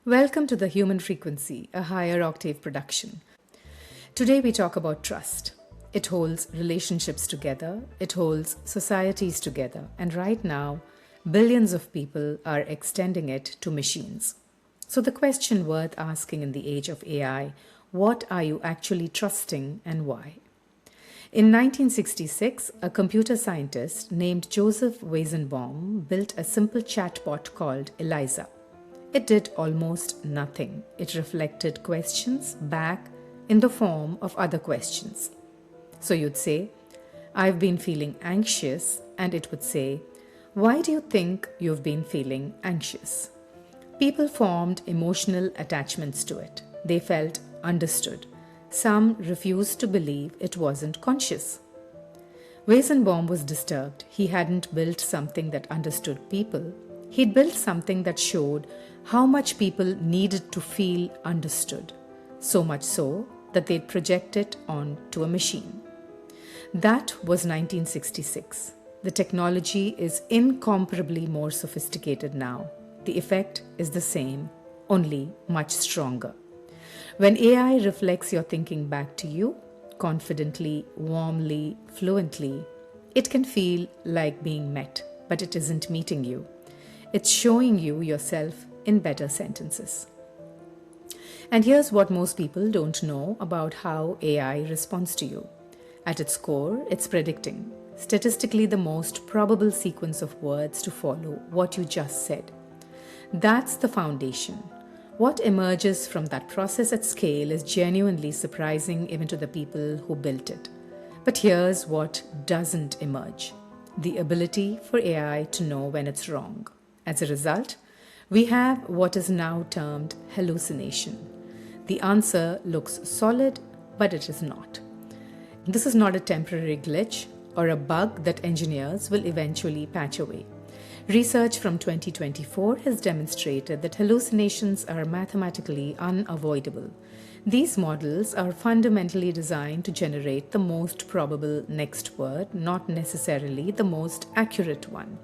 Welcome to the Human Frequency, a higher octave production. Today we talk about trust. It holds relationships together, it holds societies together, and right now, billions of people are extending it to machines. So the question worth asking in the age of AI, what are you actually trusting and why? In 1966, a computer scientist named Joseph Weizenbaum built a simple chatbot called Eliza. It did almost nothing. It reflected questions back in the form of other questions. So you'd say, I've been feeling anxious, and it would say, why do you think you've been feeling anxious? People formed emotional attachments to it. They felt understood. Some refused to believe it wasn't conscious. Weizenbaum was disturbed. He hadn't built something that understood people. He'd built something that showed how much people needed to feel understood, so much so that they'd project it onto a machine. That was 1966. The technology is incomparably more sophisticated now. The effect is the same, only much stronger. When AI reflects your thinking back to you, confidently, warmly, fluently, it can feel like being met, but it isn't meeting you. It's showing you yourself in better sentences. And here's what most people don't know about how AI responds to you. At its core, it's predicting, statistically the most probable sequence of words to follow what you just said. That's the foundation. What emerges from that process at scale is genuinely surprising even to the people who built it. But here's what doesn't emerge: the ability for AI to know when it's wrong. As a result, we have what is now termed hallucination. The answer looks solid, but it is not. This is not a temporary glitch or a bug that engineers will eventually patch away. Research from 2024 has demonstrated that hallucinations are mathematically unavoidable. These models are fundamentally designed to generate the most probable next word, not necessarily the most accurate one.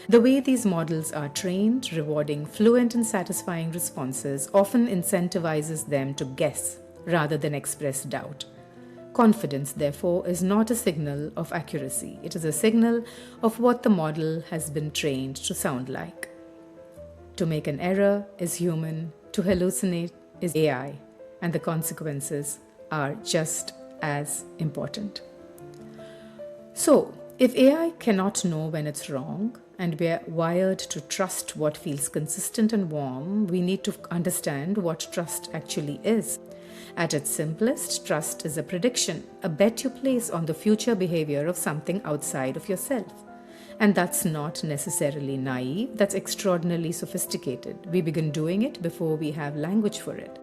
The way these models are trained, rewarding fluent and satisfying responses, often incentivizes them to guess rather than express doubt. Confidence, therefore, is not a signal of accuracy. It is a signal of what the model has been trained to sound like. To make an error is human, to hallucinate is AI, and the consequences are just as important. So, if AI cannot know when it's wrong, and we are wired to trust what feels consistent and warm, we need to understand what trust actually is. At its simplest, trust is a prediction, a bet you place on the future behavior of something outside of yourself. And that's not necessarily naive, that's extraordinarily sophisticated. We begin doing it before we have language for it.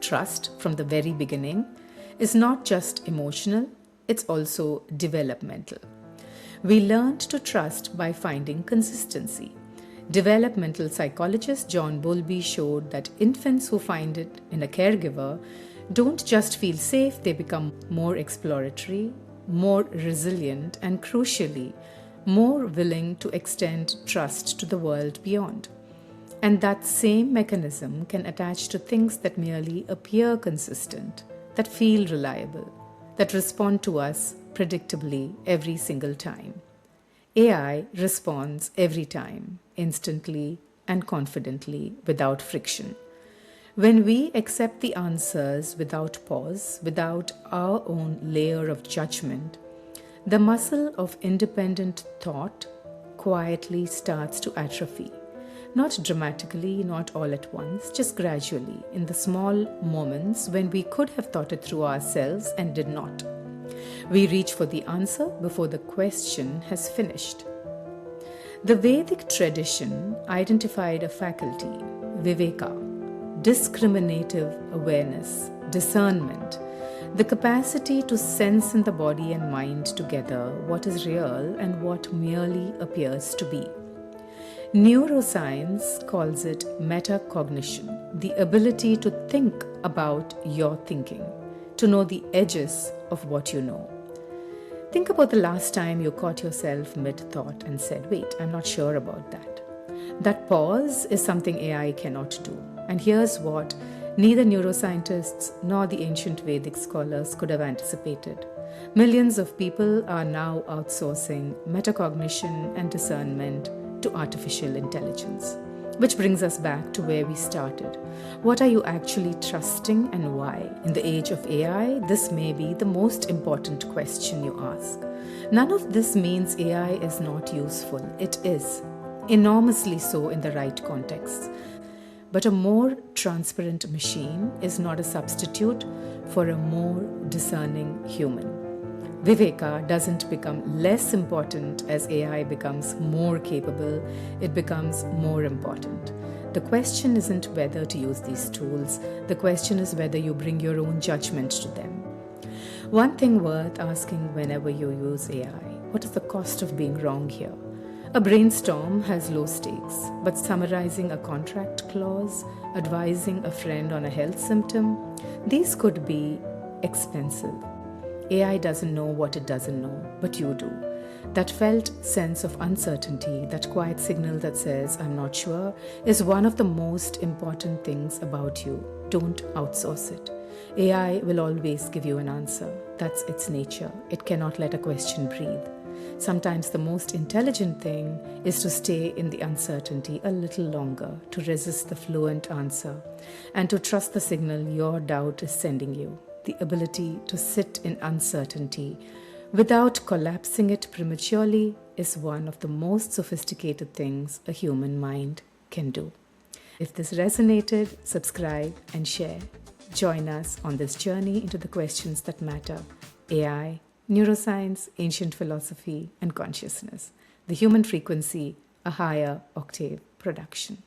Trust, from the very beginning, is not just emotional, it's also developmental. We learned to trust by finding consistency. Developmental psychologist John Bowlby showed that infants who find it in a caregiver don't just feel safe, they become more exploratory, more resilient, and crucially, more willing to extend trust to the world beyond. And that same mechanism can attach to things that merely appear consistent, that feel reliable, that respond to us predictably every single time. AI responds every time, instantly and confidently, without friction. When we accept the answers without pause, without our own layer of judgment, the muscle of independent thought quietly starts to atrophy. Not dramatically, not all at once, just gradually, in the small moments when we could have thought it through ourselves and did not. We reach for the answer before the question has finished. The Vedic tradition identified a faculty, Viveka, discriminative awareness, discernment, the capacity to sense in the body and mind together what is real and what merely appears to be. Neuroscience calls it metacognition, the ability to think about your thinking, to know the edges of what you know. Think about the last time you caught yourself mid-thought and said, wait, I'm not sure about that. That pause is something AI cannot do. And here's what neither neuroscientists nor the ancient Vedic scholars could have anticipated. Millions of people are now outsourcing metacognition and discernment to artificial intelligence. Which brings us back to where we started. What are you actually trusting and why? In the age of AI, this may be the most important question you ask. None of this means AI is not useful. It is. Enormously so in the right context. But a more transparent machine is not a substitute for a more discerning human. Viveka doesn't become less important as AI becomes more capable, it becomes more important. The question isn't whether to use these tools, the question is whether you bring your own judgment to them. One thing worth asking whenever you use AI: what is the cost of being wrong here? A brainstorm has low stakes, but summarizing a contract clause, advising a friend on a health symptom, these could be expensive. AI doesn't know what it doesn't know, but you do. That felt sense of uncertainty, that quiet signal that says, I'm not sure, is one of the most important things about you. Don't outsource it. AI will always give you an answer. That's its nature. It cannot let a question breathe. Sometimes the most intelligent thing is to stay in the uncertainty a little longer, to resist the fluent answer, and to trust the signal your doubt is sending you. The ability to sit in uncertainty without collapsing it prematurely is one of the most sophisticated things a human mind can do. If this resonated, subscribe and share. Join us on this journey into the questions that matter: AI, neuroscience, ancient philosophy, and consciousness. The human frequency, a higher octave production.